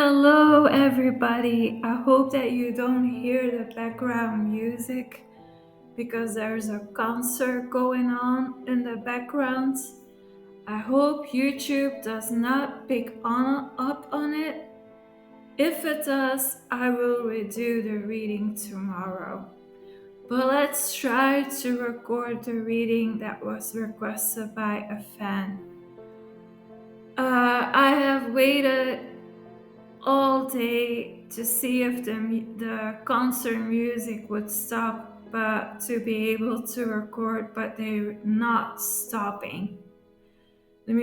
Hello, everybody. I hope that you don't hear the background music because there's a concert going on in the background. I hope YouTube does not pick up on it. If it does, I will redo the reading tomorrow. But let's try to record the reading that was requested by a fan. I have waited all day to see if the concert music would stop, but to be able to record, but they're not stopping. The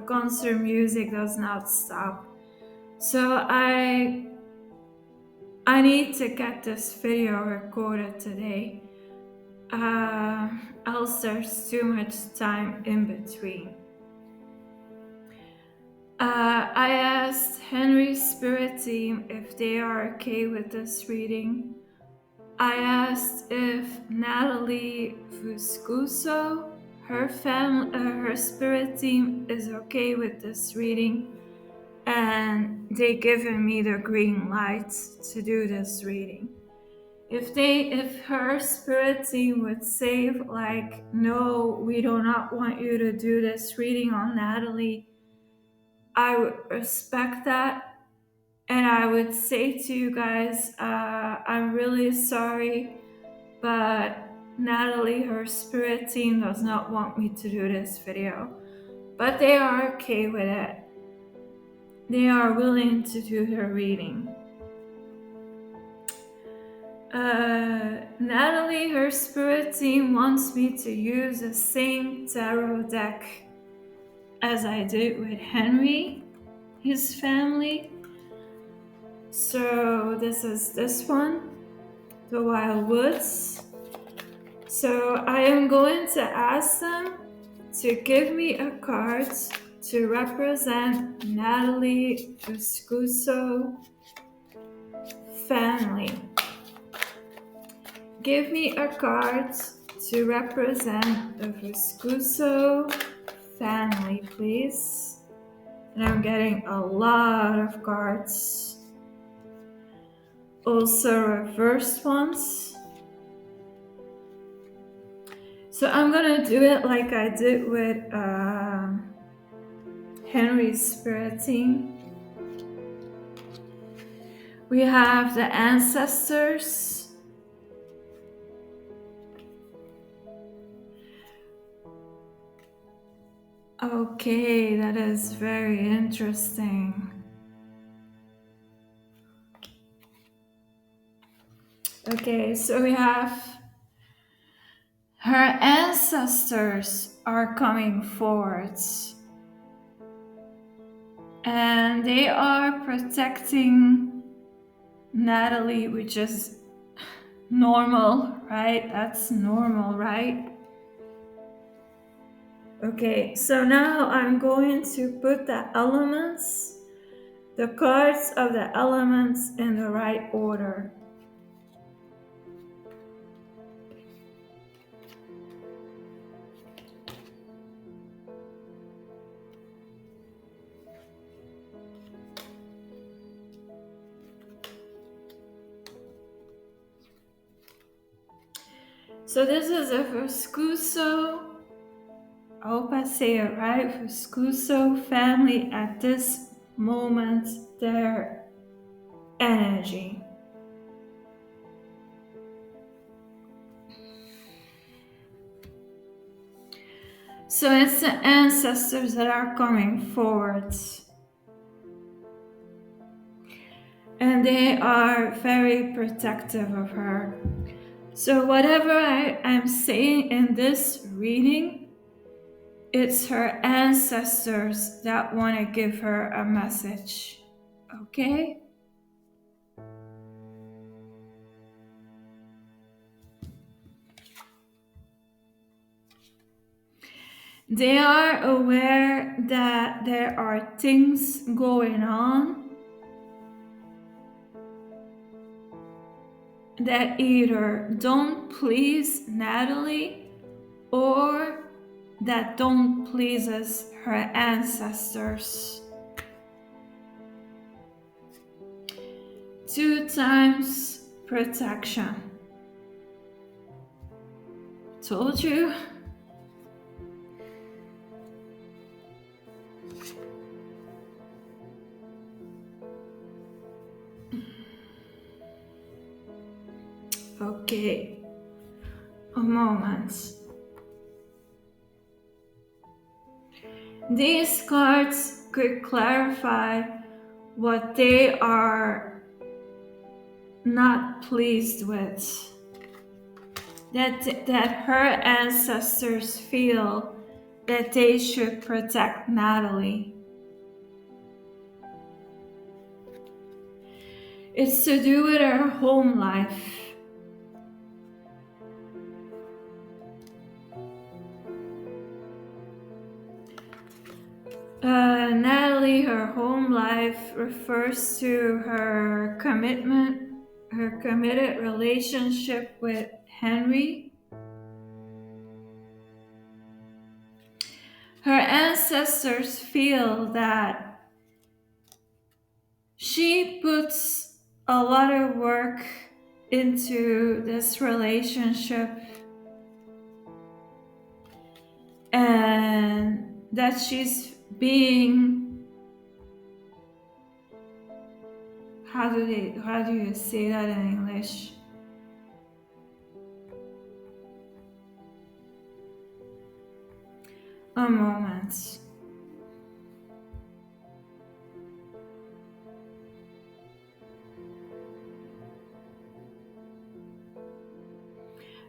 concert music does not stop. So I need to get this video recorded today. Else there's too much time in between. I asked Henry's spirit team if they are okay with this reading. I asked if Natalie Viscuso, her spirit team, is okay with this reading, and they given me the green light to do this reading. If her spirit team would say like, no, we do not want you to do this reading on Natalie, I would respect that, and I would say to you guys, I'm really sorry, but Natalie, her spirit team, does not want me to do this video. But they are okay with it. They are willing to do the reading. Natalie, her spirit team, wants me to use the same tarot deck as I did with Henry, his family. So this is this one, the Wild Woods. So I am going to ask them to give me a card to represent Natalie Viscuso family. Give me a card to represent the Viscuso family, please. And I'm getting a lot of cards. Also reversed ones. So I'm gonna do it like I did with Henry's spirit team. We have the ancestors. Okay, that is very interesting. Okay, so we have her ancestors are coming forward. And they are protecting Natalie, which is normal, right? That's normal, right? Okay, so now I'm going to put the elements, the cards of the elements in the right order. So this is a Viscuso, I hope I say it right, Viscuso family at this moment, their energy. So it's the ancestors that are coming forward. And they are very protective of her. So whatever I'm saying in this reading, it's her ancestors that want to give her a message. Okay? They are aware that there are things going on that either don't please Natalie or that don't pleases her ancestors. 2 times protection. Told you. Okay, a moment. These cards could clarify what they are not pleased with. That her ancestors feel that they should protect Natalie. It's to do with her home life. Natalie, her home life refers to her commitment, her committed relationship with Henry. Her ancestors feel that she puts a lot of work into this relationship and that she's being, how do you say that in English? A moment.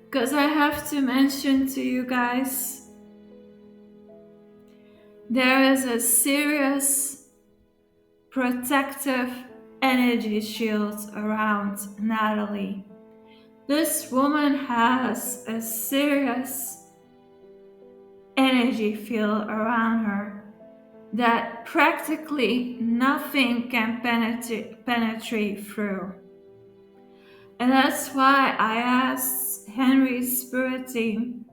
Because I have to mention to you guys, there is a serious protective energy shield around Natalie. This woman has a serious energy field around her that practically nothing can penetrate through. And that's why I asked Henry's spirit team,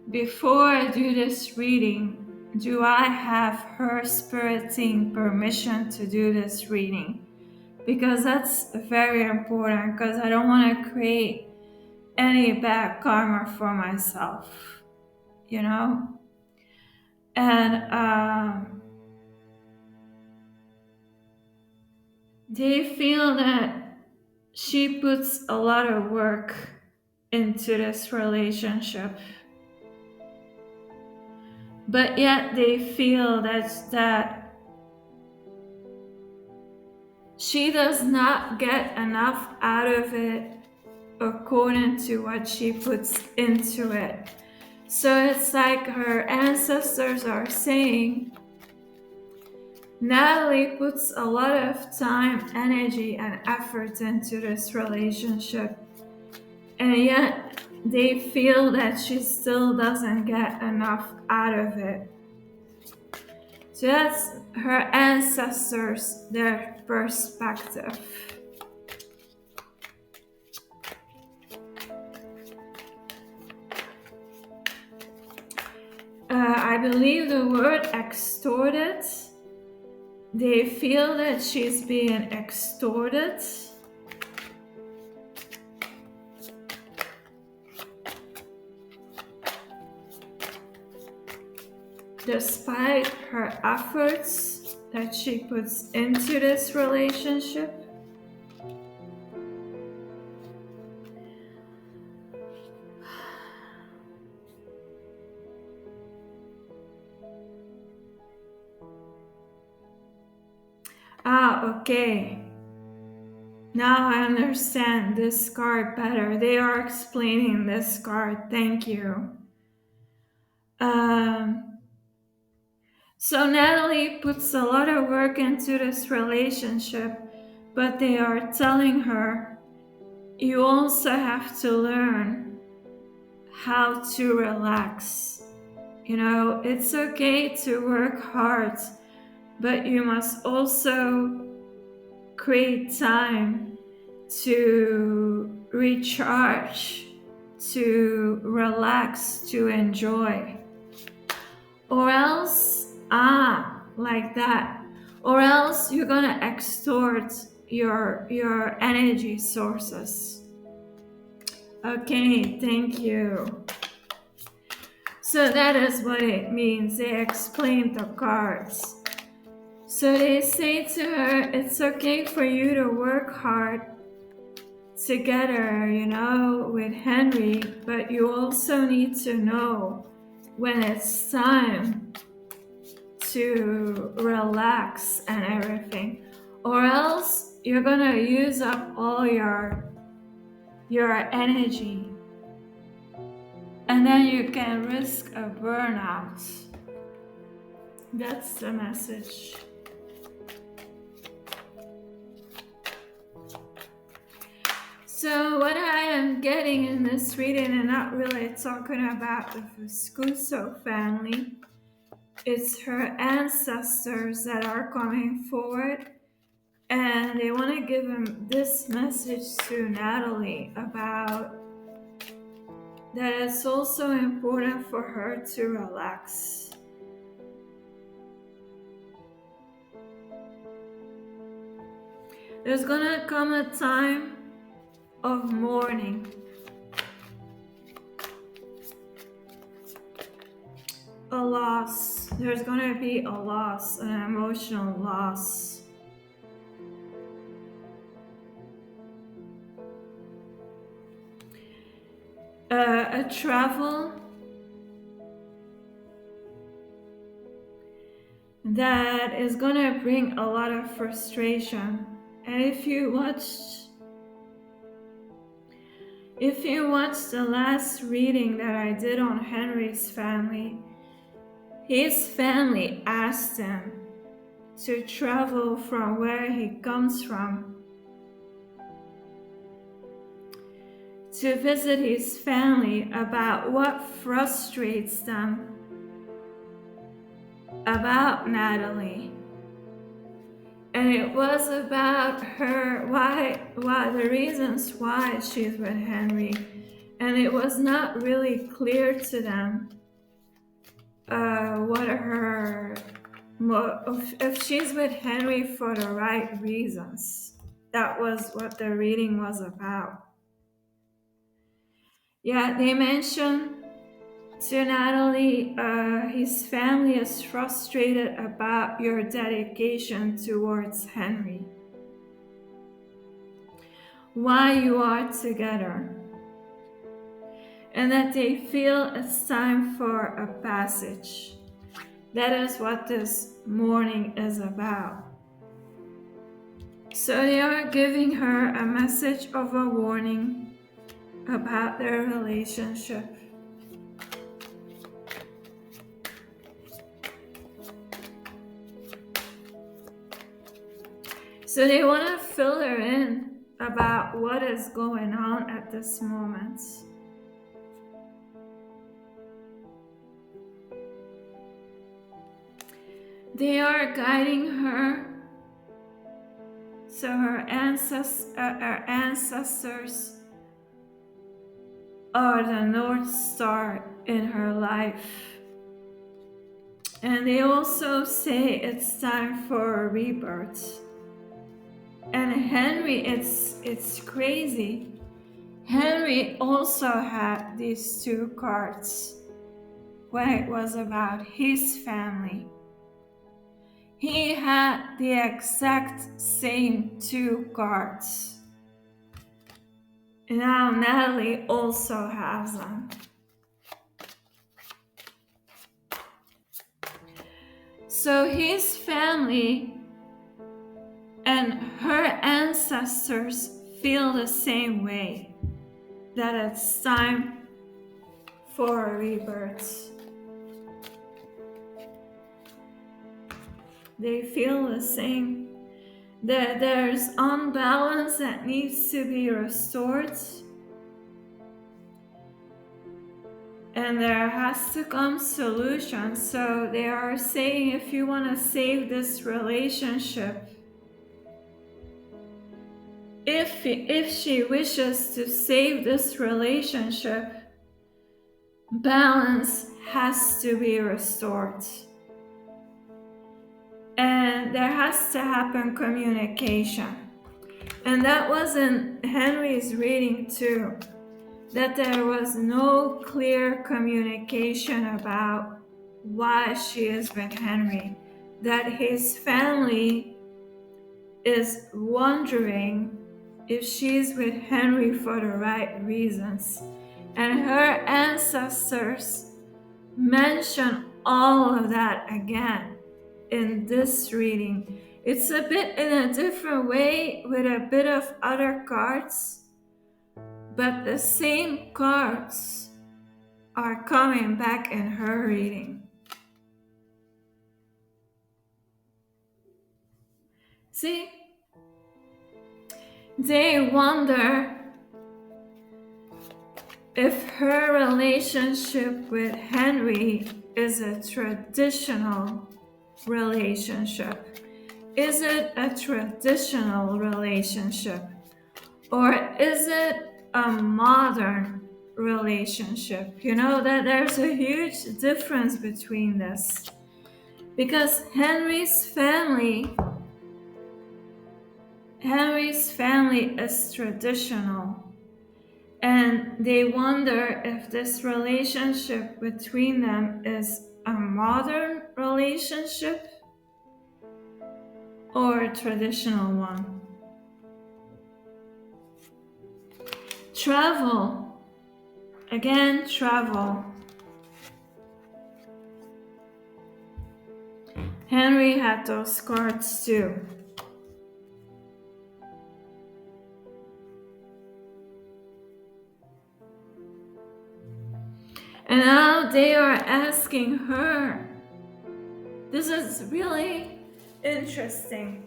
before I do this reading, do I have her spirit team permission to do this reading? Because that's very important, because I don't want to create any bad karma for myself, you know? And they feel that she puts a lot of work into this relationship, but yet they feel that she does not get enough out of it according to what she puts into it. So it's like her ancestors are saying, Natalie puts a lot of time, energy, and effort into this relationship, and yet they feel that she still doesn't get enough out of it. So that's her ancestors, their perspective. I believe the word extorted. They feel that she's being extorted. Despite her efforts that she puts into this relationship. Okay. Now I understand this card better. They are explaining this card. Thank you. So Natalie puts a lot of work into this relationship, but they are telling her, you also have to learn how to relax. You know, it's okay to work hard, but you must also create time to recharge, to relax, to enjoy. Or else, like that. Or else you're gonna extort your energy sources. Okay, thank you. So that is what it means. They explain the cards. So they say to her, it's okay for you to work hard together, with Henry, but you also need to know when it's time to relax and everything, or else you're gonna use up all your energy, and then you can risk a burnout. That's the message. So what I am getting in this reading, and not really talking about the Viscuso family, it's her ancestors that are coming forward, and they want to give this message to Natalie about that it's also important for her to relax. There's gonna come a time of mourning. A loss. There's gonna be a loss, an emotional loss. A travel that is gonna bring a lot of frustration. And if you watched the last reading that I did on Henry's family, his family asked him to travel from where he comes from to visit his family about what frustrates them about Natalie. And it was about her, why the reasons why she's with Henry. And it was not really clear to them what her, if she's with Henry for the right reasons. That was what the reading was about. Yeah, they mentioned to Natalie, his family is frustrated about your dedication towards Henry. Why you are together. And that they feel it's time for a passage. That is what this mourning is about. So they are giving her a message of a warning about their relationship. So they want to fill her in about what is going on at this moment. They are guiding her. So her ancestors are the North Star in her life. And they also say it's time for a rebirth. And Henry, it's crazy. Henry also had these two cards when it was about his family. He had the exact same two cards. Now Natalie also has them. So his family and her ancestors feel the same way, that it's time for a rebirth. They feel the same, that there's unbalance that needs to be restored, and there has to come solution. So they are saying, if you want to save this relationship, if she wishes to save this relationship, balance has to be restored. And there has to happen communication. And that was in Henry's reading too, that there was no clear communication about why she is with Henry, that his family is wondering if she's with Henry for the right reasons. And her ancestors mention all of that again in this reading. It's a bit in a different way with a bit of other cards, but the same cards are coming back in her reading. See? They wonder if her relationship with Henry is a traditional relationship. Is it a traditional relationship? Or is it a modern relationship? You know that there's a huge difference between this. Because Henry's family is traditional. And they wonder if this relationship between them is a modern relationship or a traditional one. Travel. Again, travel. Henry had those cards too. And now they are asking her. This is really interesting.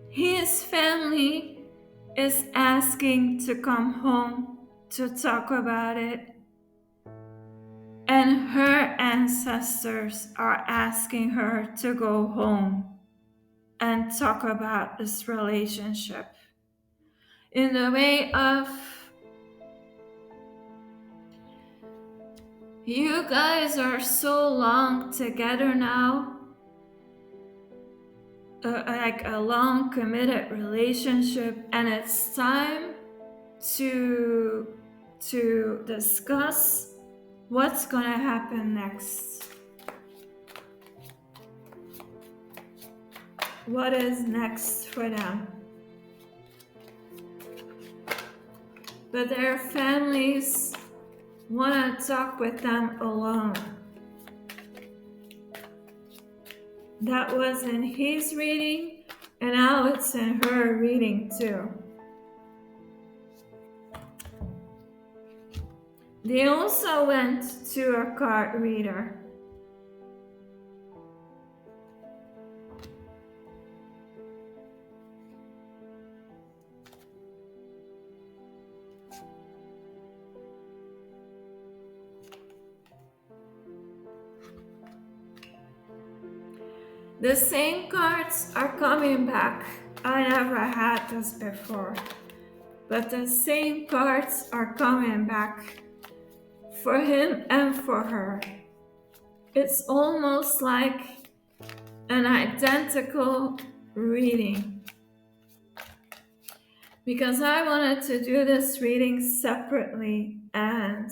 His family is asking to come home to talk about it. And her ancestors are asking her to go home and talk about this relationship in the way of, you guys are so long together now, like a long committed relationship, and it's time to discuss what's gonna happen next. What is next for them? But their families want to talk with them alone. That was in his reading, and now it's in her reading too. They also went to a card reader. The same cards are coming back. I never had this before. But the same cards are coming back for him and for her. It's almost like an identical reading. Because I wanted to do this reading separately, and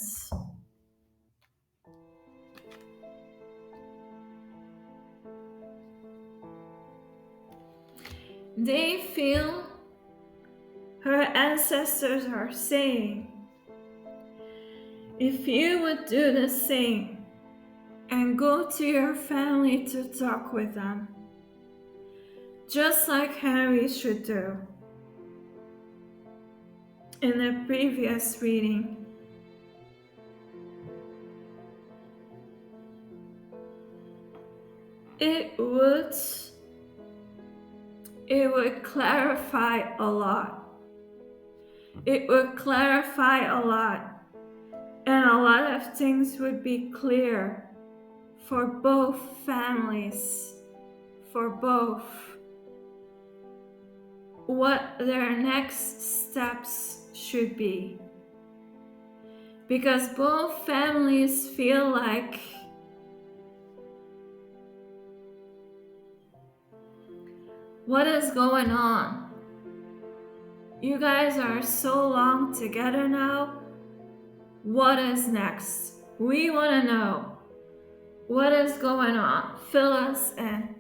they feel, her ancestors are saying, if you would do the same and go to your family to talk with them, just like Henry should do in the previous reading, it would clarify a lot. It would clarify a lot, and a lot of things would be clear for both families, for both, what their next steps should be. Because both families feel like What is going on? You guys are so long together now. What is next? We want to know. What is going on? Fill us in.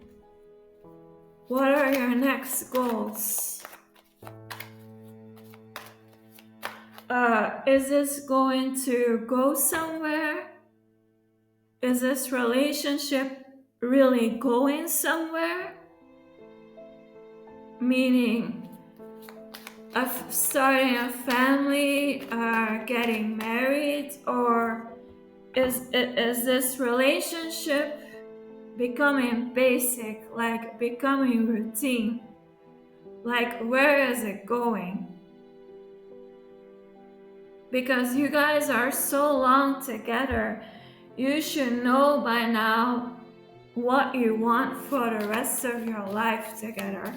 What are your next goals? Is this going to go somewhere? Is this relationship really going somewhere? Meaning, starting a family, getting married, or is this relationship becoming basic, like becoming routine? Like, where is it going? Because you guys are so long together, you should know by now what you want for the rest of your life together.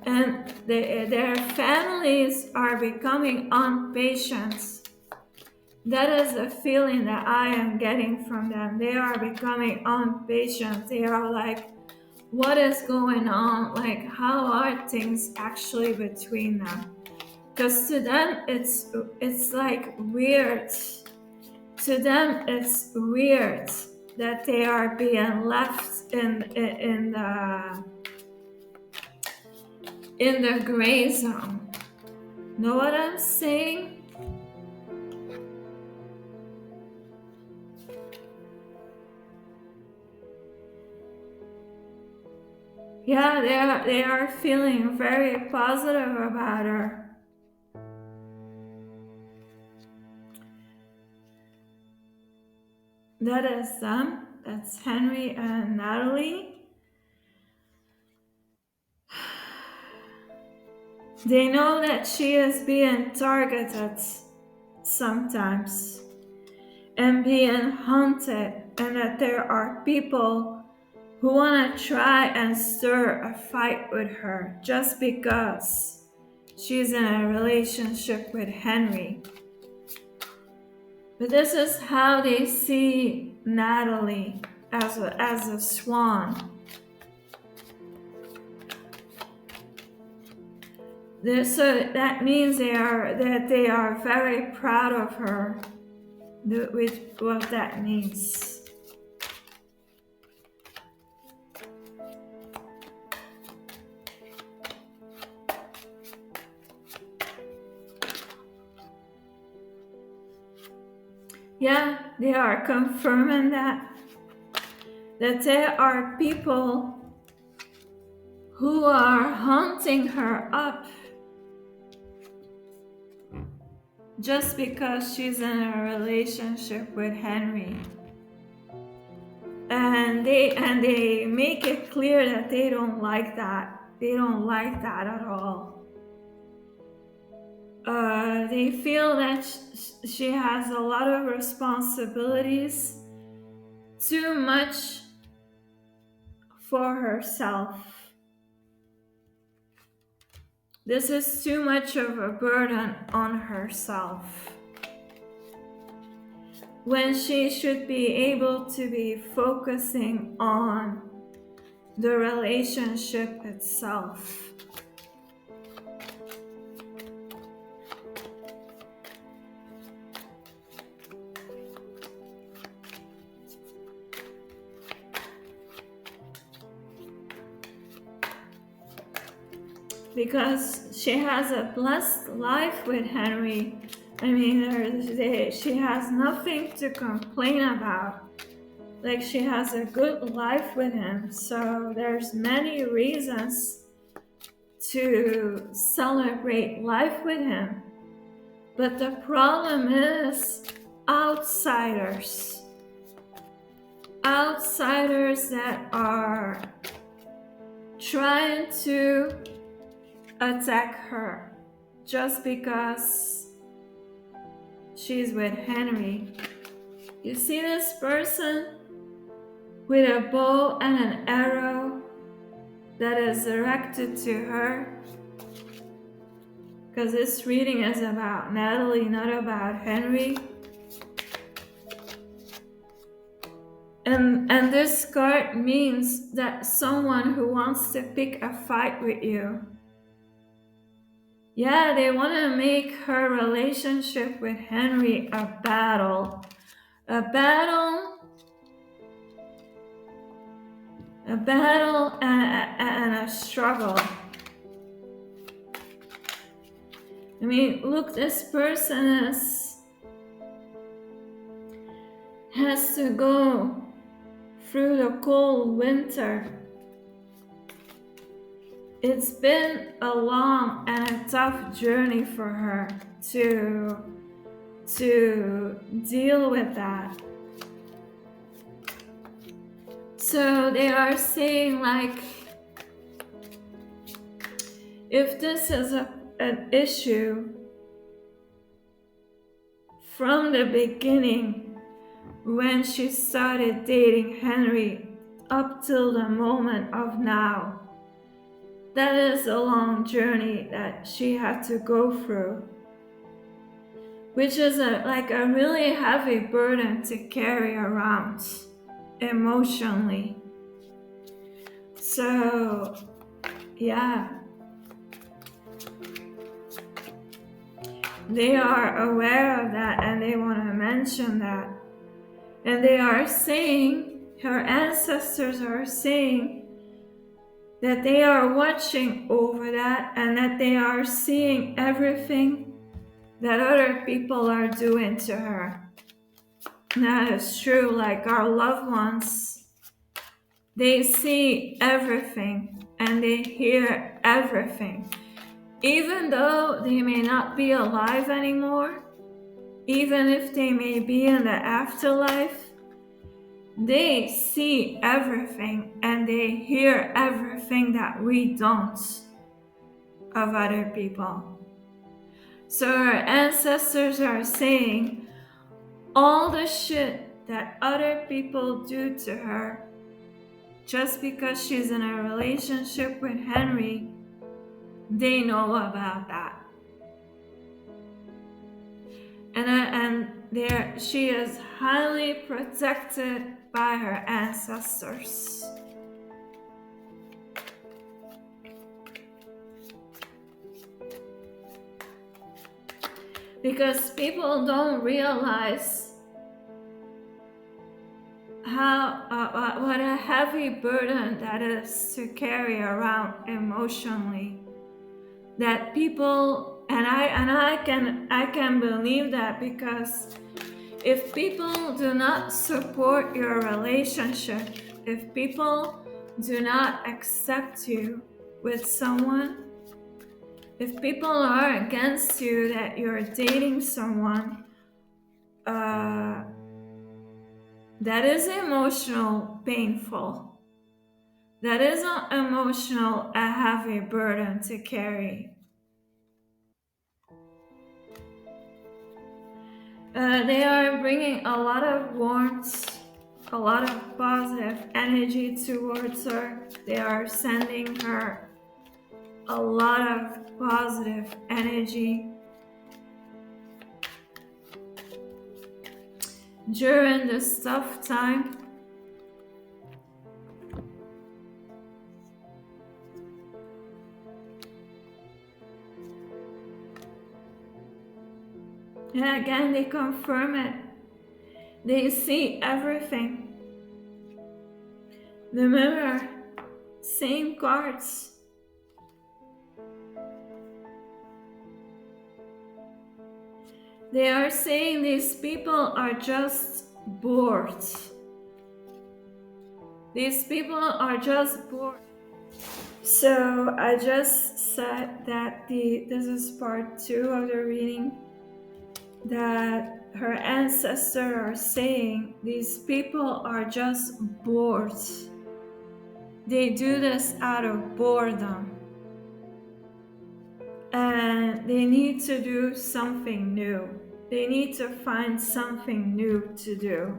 And their families are becoming impatient. That is the feeling that I am getting from them. They are becoming impatient. They are like, what is going on? Like, how are things actually between them? Because to them, it's like weird. To them, it's weird that they are being left in the gray zone. Know what I'm saying? Yeah, they are feeling very positive about her. That is them. That's Henry and Natalie. They know that she is being targeted sometimes and being hunted, and that there are people who want to try and stir a fight with her just because she's in a relationship with Henry. But this is how they see Natalie, as a swan. So that means they are very proud of her, with what that means. Yeah, they are confirming that there are people who are hunting her up just because she's in a relationship with Henry. And they make it clear that they don't like that. They don't like that at all. They feel that she has a lot of responsibilities, too much for herself. This is too much of a burden on herself, when she should be able to be focusing on the relationship itself. Because she has a blessed life with Henry. I mean, she has nothing to complain about. Like, she has a good life with him. So there's many reasons to celebrate life with him. But the problem is outsiders. Outsiders that are trying to attack her just because she's with Henry. You see this person with a bow and an arrow that is directed to her? Because this reading is about Natalie, not about Henry. And this card means that someone who wants to pick a fight with you. Yeah, they want to make her relationship with Henry a battle. A battle, and a struggle. I mean, look, this person has to go through the cold winter. It's been a long and a tough journey for her to deal with that. So they are saying, like, if this is an issue from the beginning, when she started dating Henry up till the moment of now, that is a long journey that she had to go through, which is like a really heavy burden to carry around emotionally. So, yeah, they are aware of that and they want to mention that. And they are saying, her ancestors are saying, that they are watching over that and that they are seeing everything that other people are doing to her. And that is true, like our loved ones, they see everything and they hear everything. Even though they may not be alive anymore, even if they may be in the afterlife, they see everything and they hear everything that we don't of other people. So our ancestors are saying all the shit that other people do to her just because she's in a relationship with Henry, they know about that. And she is highly protected by her ancestors. Because people don't realize what a heavy burden that is to carry around emotionally. That people, and I can believe that, because if people do not support your relationship, if people do not accept you with someone, if people are against you that you're dating someone, that is emotional, painful. That is an emotional, a heavy burden to carry. They are bringing a lot of warmth, a lot of positive energy towards her. They are sending her a lot of positive energy during this tough time. And again, they confirm it. They see everything. The mirror, same cards. They are saying these people are just bored. These people are just bored. So I just said that this is part 2 of the reading, that her ancestors are saying these people are just bored. They do this out of boredom. And they need to do something new. They need to find something new to do.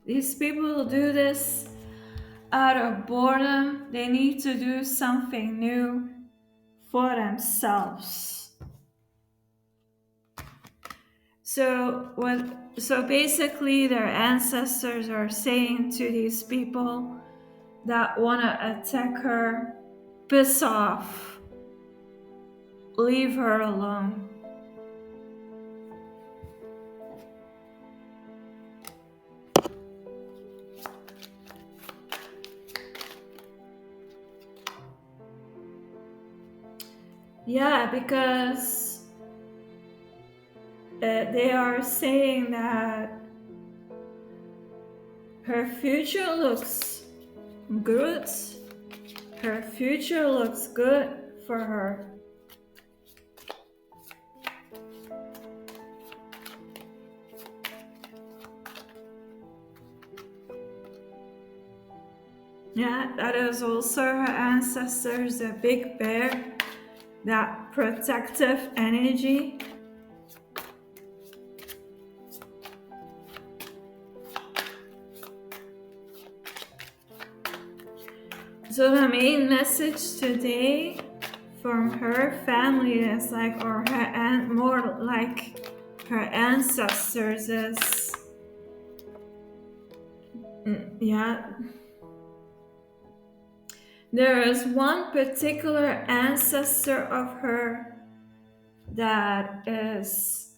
These people do this out of boredom. They need to do something new for themselves. So basically their ancestors are saying to these people that want to attack her, piss off, leave her alone. Yeah, because they are saying that her future looks good. Her future looks good for her. Yeah, that is also her ancestors, the big bear, that protective energy. So the main message today from her family is like, or her aunt, more like her ancestors is, yeah. There is one particular ancestor of her that is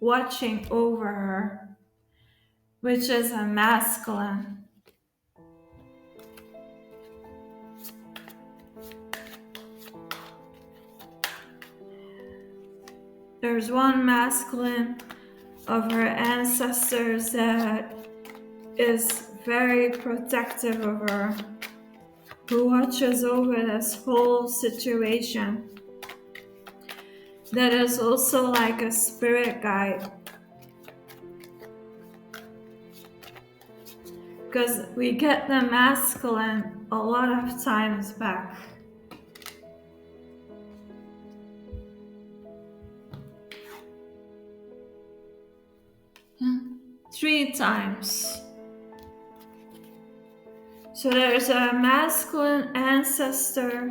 watching over her, which is a masculine. There's one masculine of her ancestors that is very protective of her, who watches over this whole situation. That is also like a spirit guide. Because we get the masculine a lot of times back. Yeah. 3 times. So there's a masculine ancestor.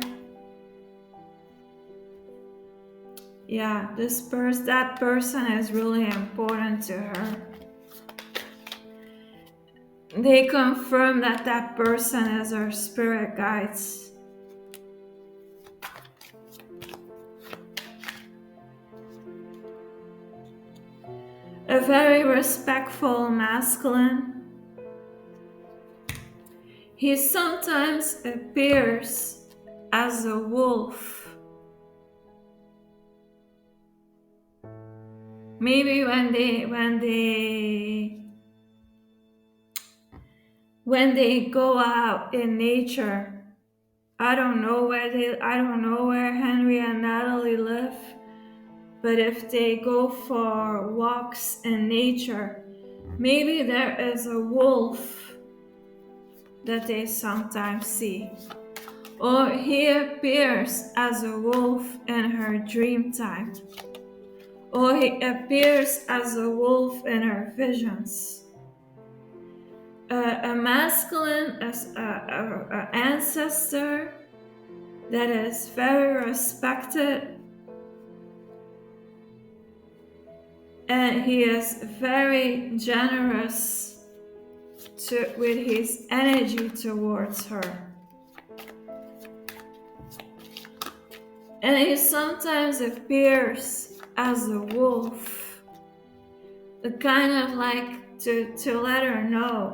Yeah, that person is really important to her. They confirm that that person is her spirit guides. A very respectful masculine. He sometimes appears as a wolf. Maybe when they go out in nature. I don't know where Henry and Natalie live, but if they go for walks in nature, maybe there is a wolf that they sometimes see. Or he appears as a wolf in her dream time. Or he appears as a wolf in her visions. A masculine ancestor that is very respected, and he is very generous with his energy towards her. And he sometimes appears as a wolf, kind of like to let her know,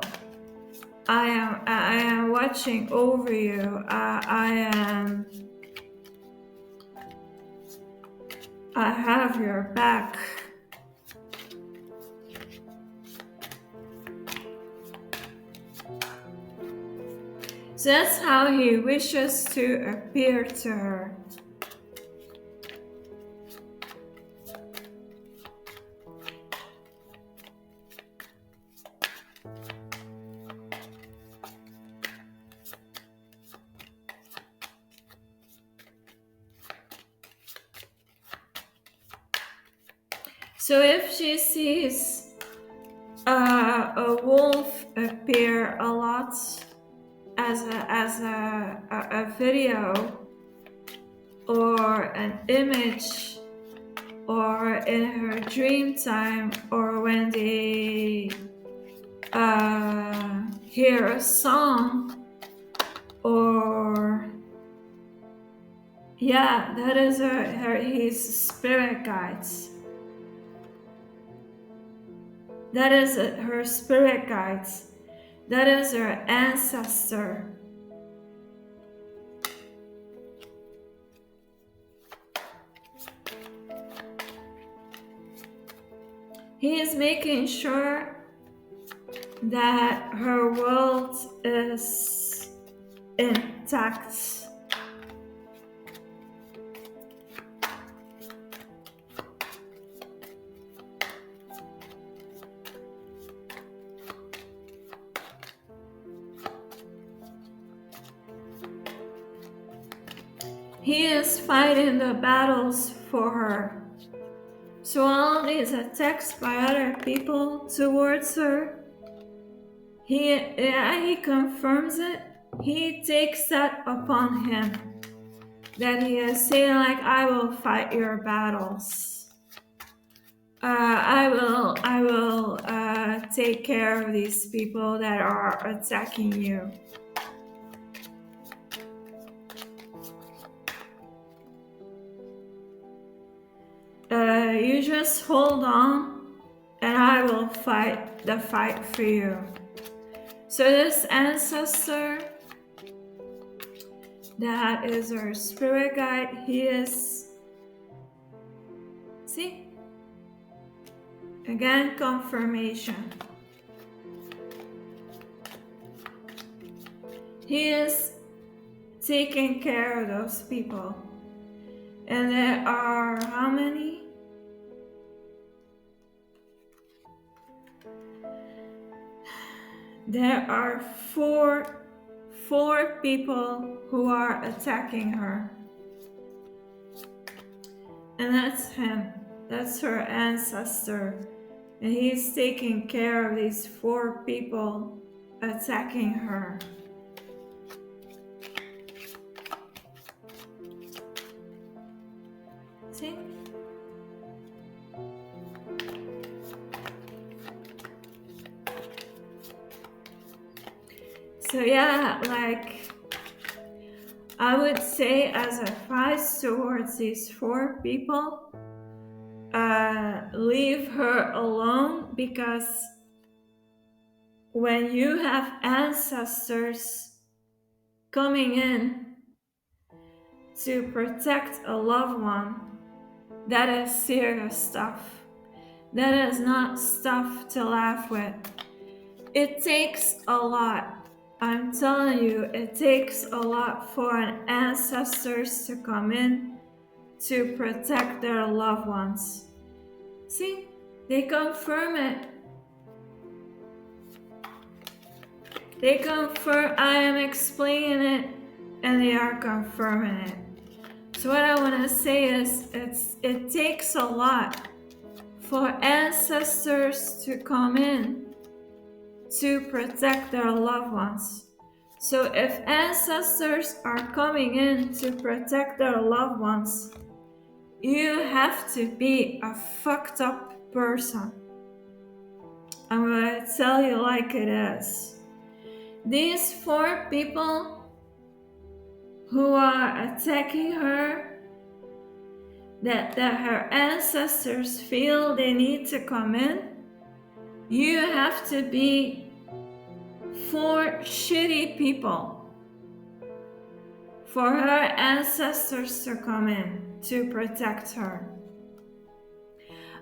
I am watching over you. I have your back. So that's how he wishes to appear to her. So if she sees a wolf appear a lot as a video or an image or in her dream time, or when they hear a song, or yeah, that is his spirit guides. That is her spirit guides. That is her ancestor. He is making sure that her world is intact. He is fighting the battles for her. So all these attacks by other people towards her, he confirms it. He takes that upon him. That he is saying, like, I will fight your battles. I will take care of these people that are attacking you. You just hold on, and I will fight the fight for you. So this ancestor, that is our spirit guide. He is, see, again, confirmation. He is taking care of those people. And there are how many? There are four people who are attacking her. And that's him. That's her ancestor. And he's taking care of these 4 people attacking her. See? So yeah, like, I would say as advice towards these 4 people, leave her alone, because when you have ancestors coming in to protect a loved one, that is serious stuff. That is not stuff to laugh with. It takes a lot. I'm telling you, it takes a lot for an ancestors to come in to protect their loved ones. See, they confirm it. They confirm, I am explaining it, and they are confirming it. So what I want to say is, it takes a lot for ancestors to come in to protect their loved ones. So if ancestors are coming in to protect their loved ones, you have to be a fucked up person. I'm gonna tell you like it is. These 4 people who are attacking her, that her ancestors feel they need to come in, you have to be 4 shitty people for her ancestors to come in to protect her.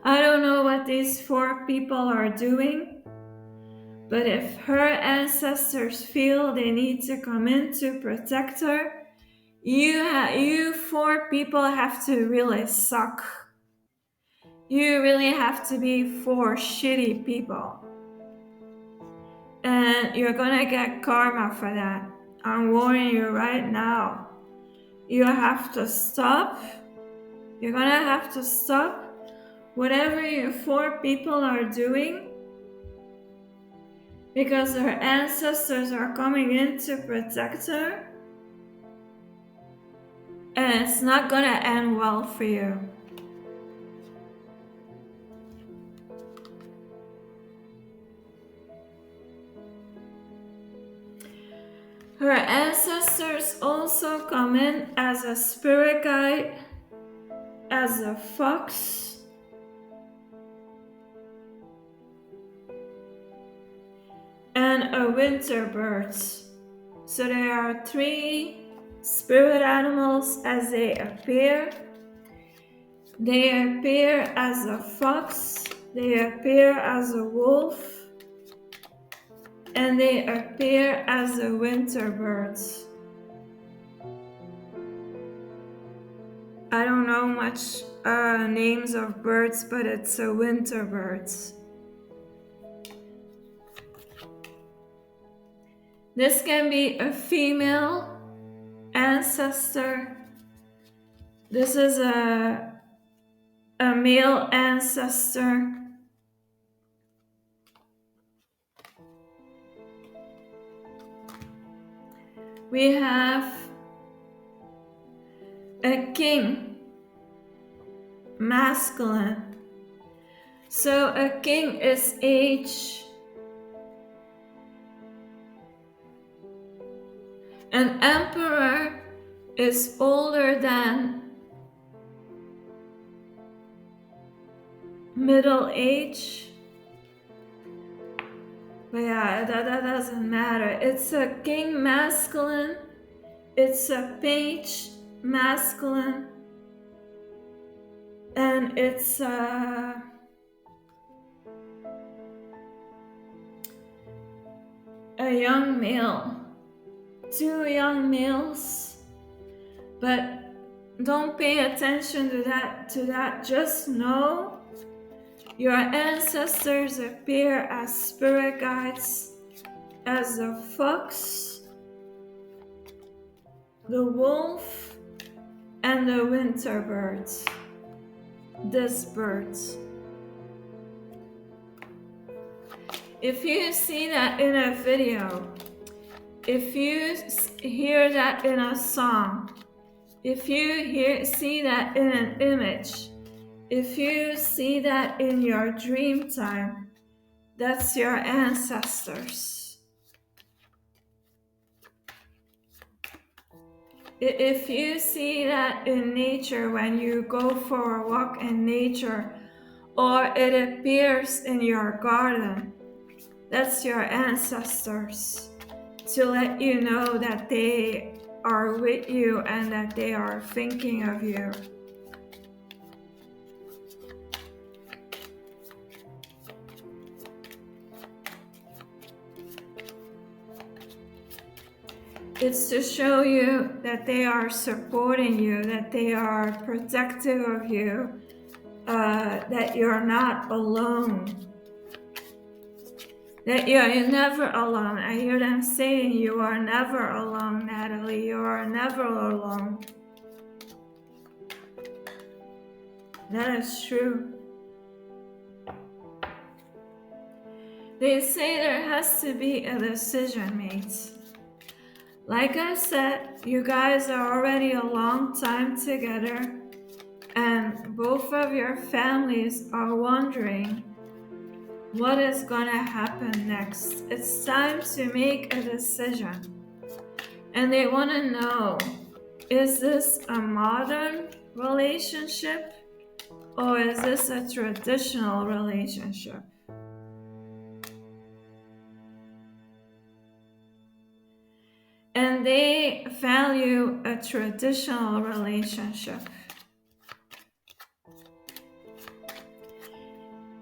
I don't know what these 4 people are doing, but if her ancestors feel they need to come in to protect her, you 4 people have to really suck. You really have to be 4 shitty people. And you're gonna get karma for that. I'm warning you right now. You have to stop. You're gonna have to stop whatever you 4 people are doing, because her ancestors are coming in to protect her, and it's not gonna end well for you. Her ancestors also come in as a spirit guide, as a fox, and a winter bird. So there are three spirit animals as they appear. They appear as a fox, they appear as a wolf, and they appear as a winter bird. I don't know much names of birds, but it's a winter bird. This can be a female ancestor. This is a male ancestor. We have a king, masculine. So a king is age. An emperor is older than middle age. But yeah, that doesn't matter. It's a king masculine. It's a page masculine. And it's a young male. Two young males. But don't pay attention to that. Just know your ancestors appear as spirit guides, as the fox, the wolf, and the winter bird. This bird. If you see that in a video, if you hear that in a song, if you see that in an image, if you see that in your dream time, that's your ancestors. If you see that in nature when you go for a walk in nature, or it appears in your garden, that's your ancestors, to let you know that they are with you and that they are thinking of you. It's to show you that they are supporting you, that they are protective of you, that you're not alone. That you're never alone. I hear them saying you are never alone, Natalie. You are never alone. That is true. They say there has to be a decision made. Like I said, you guys are already a long time together, and both of your families are wondering what is gonna happen next. It's time to make a decision. And they wanna know, is this a modern relationship or is this a traditional relationship? And they value a traditional relationship.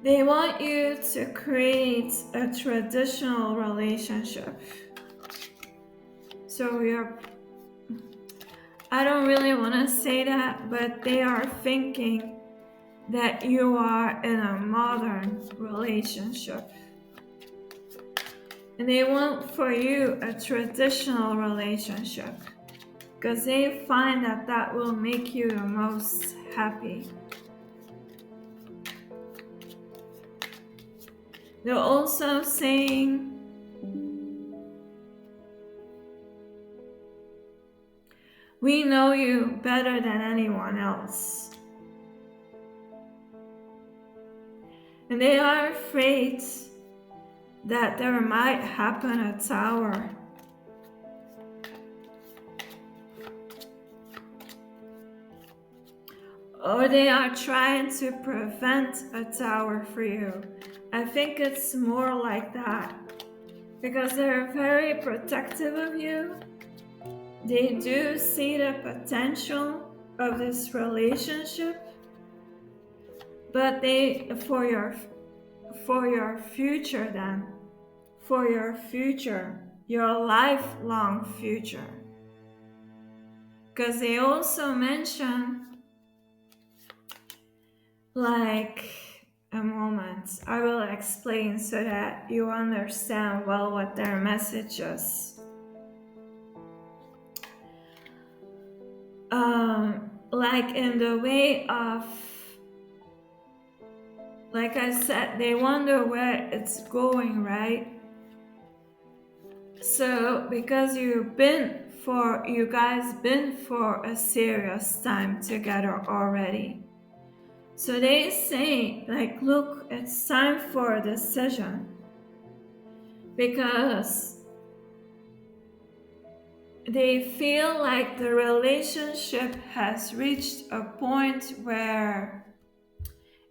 They want you to create a traditional relationship. So I don't really want to say that, but they are thinking that you are in a modern relationship. And they want for you a traditional relationship because they find that that will make you the most happy. They're also saying we know you better than anyone else. And they are afraid that there might happen a tower or they are trying to prevent a tower for you. I think it's more like that, because they're very protective of you. They do see the potential of this relationship, but they for your future, then for your future, your lifelong future. Because they also mention, like, a moment, I will explain so that you understand well what their message is. Like in the way of, like I said, they wonder where it's going, right? So because you guys been for a serious time together already. So they say, like, look, it's time for a decision, because they feel like the relationship has reached a point where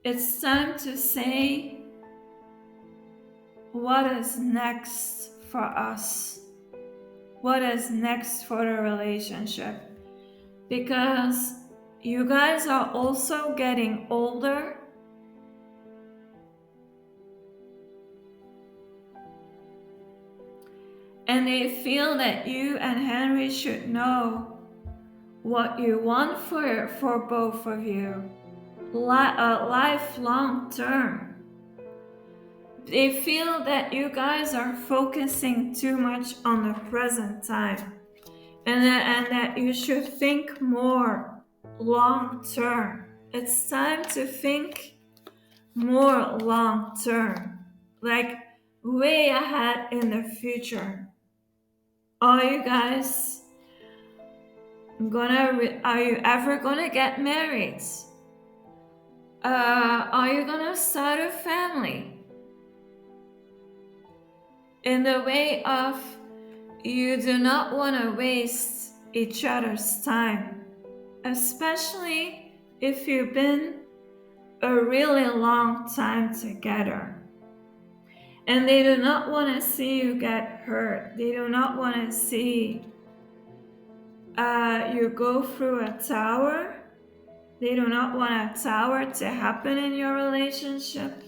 it's time to say, what is next for us? What is next for the relationship? Because you guys are also getting older. And they feel that you and Henry should know what you want for both of you, a lifelong term. They feel that you guys are focusing too much on the present time, and that you should think more long term. It's time to think more long term, like way ahead in the future. Are you guys are you ever gonna get married? Are you gonna start a family? In the way of, you do not want to waste each other's time, especially if you've been a really long time together. And they do not want to see you get hurt. They do not want to see you go through a tower. They do not want a tower to happen in your relationship.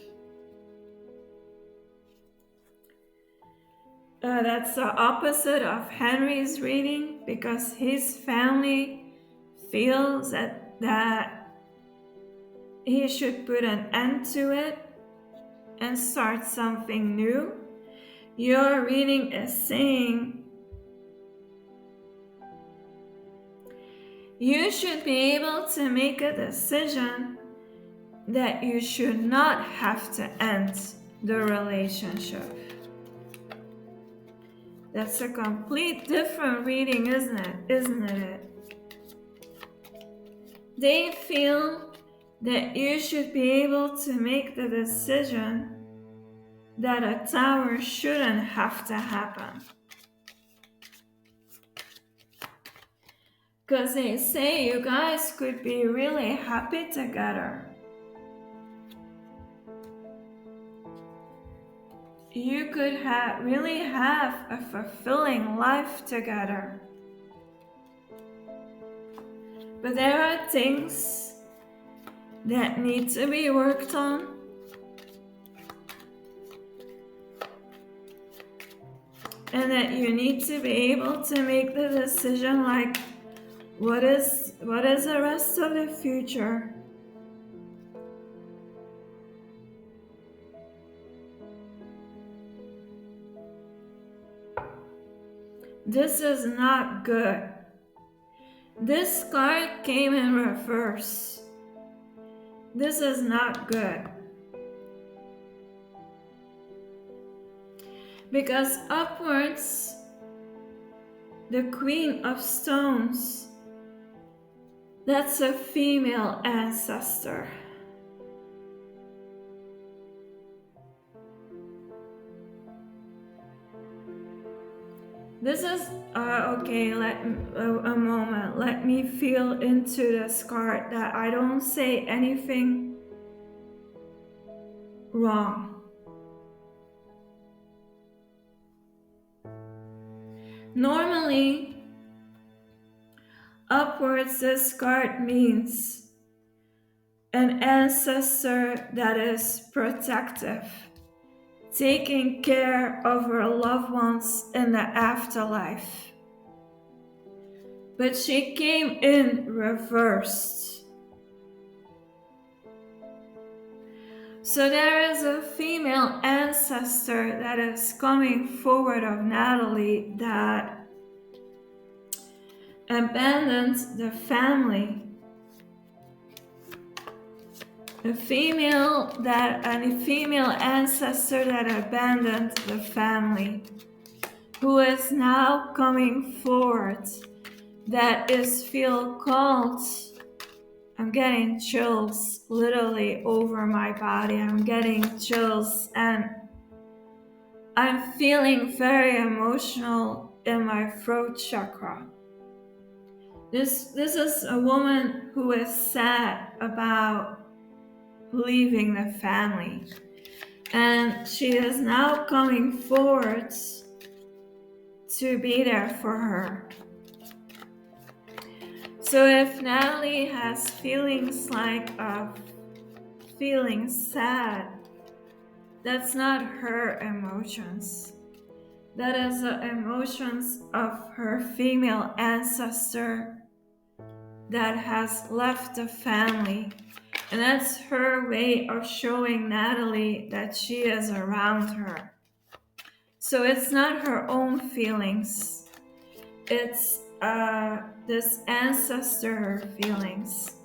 That's the opposite of Henry's reading, because his family feels that he should put an end to it and start something new. Your reading is saying you should be able to make a decision that you should not have to end the relationship. That's a complete different reading, isn't it? They feel that you should be able to make the decision that a tower shouldn't have to happen. Because they say you guys could be really happy together. You could really have a fulfilling life together. But there are things that need to be worked on. And that you need to be able to make the decision, like, what is the rest of the future? This is not good. This card came in reverse. This is not good. Because upwards, the Queen of Stones, that's a female ancestor. This is okay. A moment. Let me feel into this card that I don't say anything wrong. Normally, upwards, this card means an ancestor that is protective, taking care of her loved ones in the afterlife. But she came in reversed. So there is a female ancestor that is coming forward of Natalie that abandoned the family. A female ancestor that abandoned the family, who is now coming forward, that is feel called. I'm getting chills literally over my body. I'm getting chills and I'm feeling very emotional in my throat chakra. This is a woman who is sad about leaving the family. And she is now coming forward to be there for her. So if Natalie has feelings like feeling sad, that's not her emotions. That is the emotions of her female ancestor that has left the family. And that's her way of showing Natalie that she is around her. So it's not her own feelings. It's this ancestor feelings.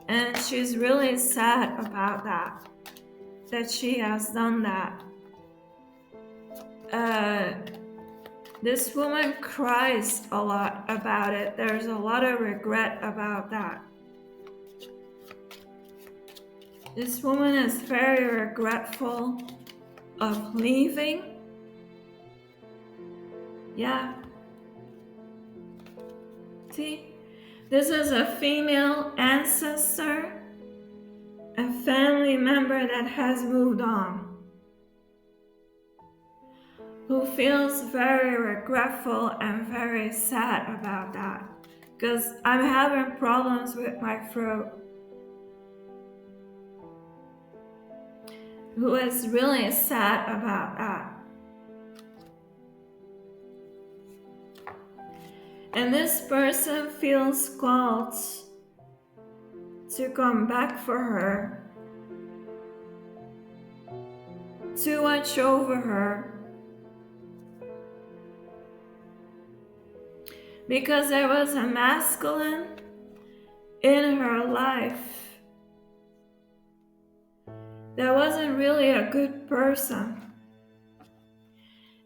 And she's really sad about that she has done that. This woman cries a lot about it. There's a lot of regret about that. This woman is very regretful of leaving. Yeah. See, this is a female ancestor, a family member that has moved on, who feels very regretful and very sad about that. Because I'm having problems with my throat. Who is really sad about that. And this person feels called to come back for her, to watch over her, because there was a masculine in her life that wasn't really a good person.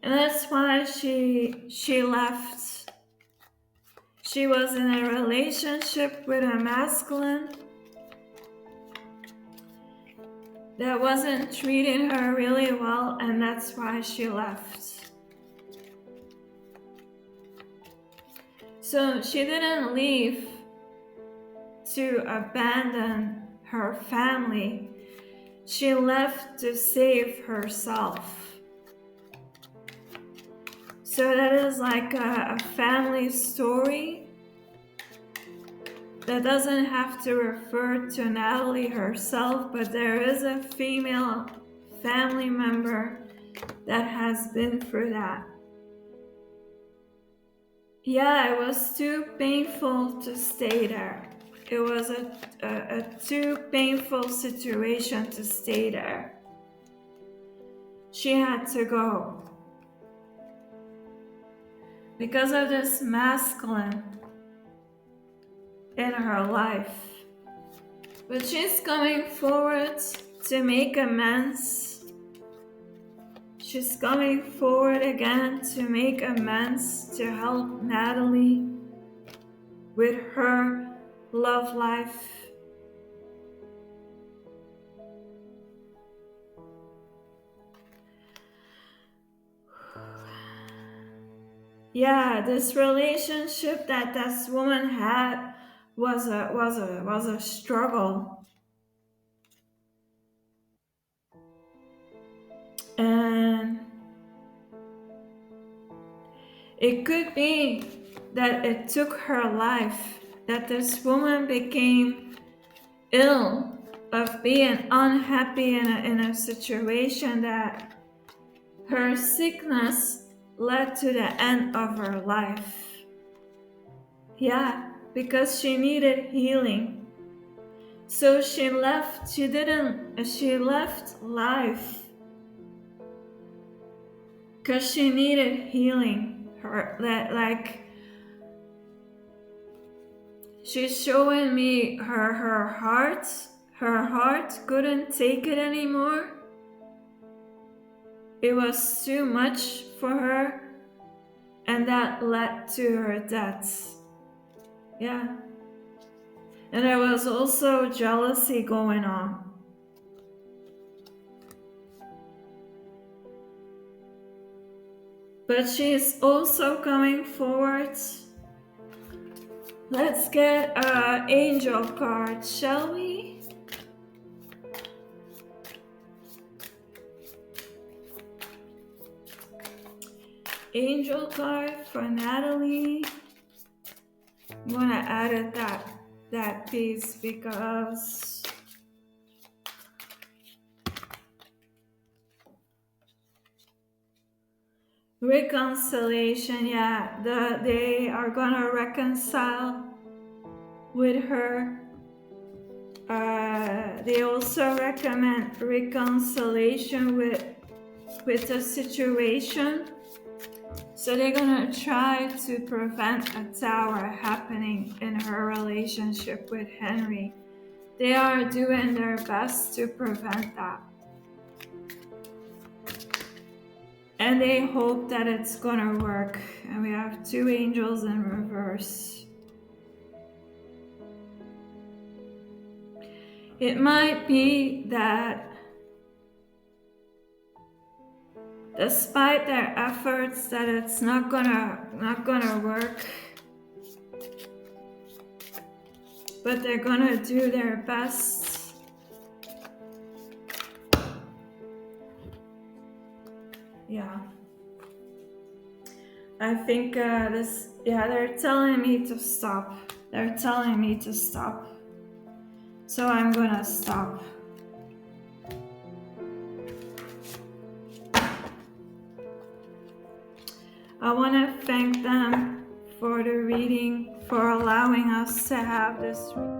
And that's why she left. She was in a relationship with a masculine that wasn't treating her really well, and that's why she left. So she didn't leave to abandon her family. She left to save herself. So that is like a family story that doesn't have to refer to Natalie herself, but there is a female family member that has been through that. Yeah, it was too painful to stay there. It was a too painful situation to stay there. She had to go. Because of this masculine in her life. But she's coming forward to make amends. She's coming forward again to make amends, to help Natalie with her love life. Yeah, this relationship that this woman had was a struggle, and it could be that it took her life, that this woman became ill of being unhappy in a situation, that her sickness led to the end of her life. Yeah, because she needed healing. So she left life because she needed healing. She's showing me her heart couldn't take it anymore. It was too much for her, and that led to her death. Yeah. And there was also jealousy going on. But she's also coming forward. Let's get an angel card, shall we? Angel card for Natalie. I'm gonna add that piece because reconciliation, yeah, they are gonna reconcile with her. They also recommend reconciliation with the situation. So they're gonna try to prevent a tower happening in her relationship with Henry. They are doing their best to prevent that. And they hope that it's gonna work. And we have 2 angels in reverse. It might be that despite their efforts, that it's not gonna work, but they're gonna do their best. Yeah, I think they're telling me to stop. They're telling me to stop, so I'm gonna stop. I want to thank them for the reading, for allowing us to have this reading.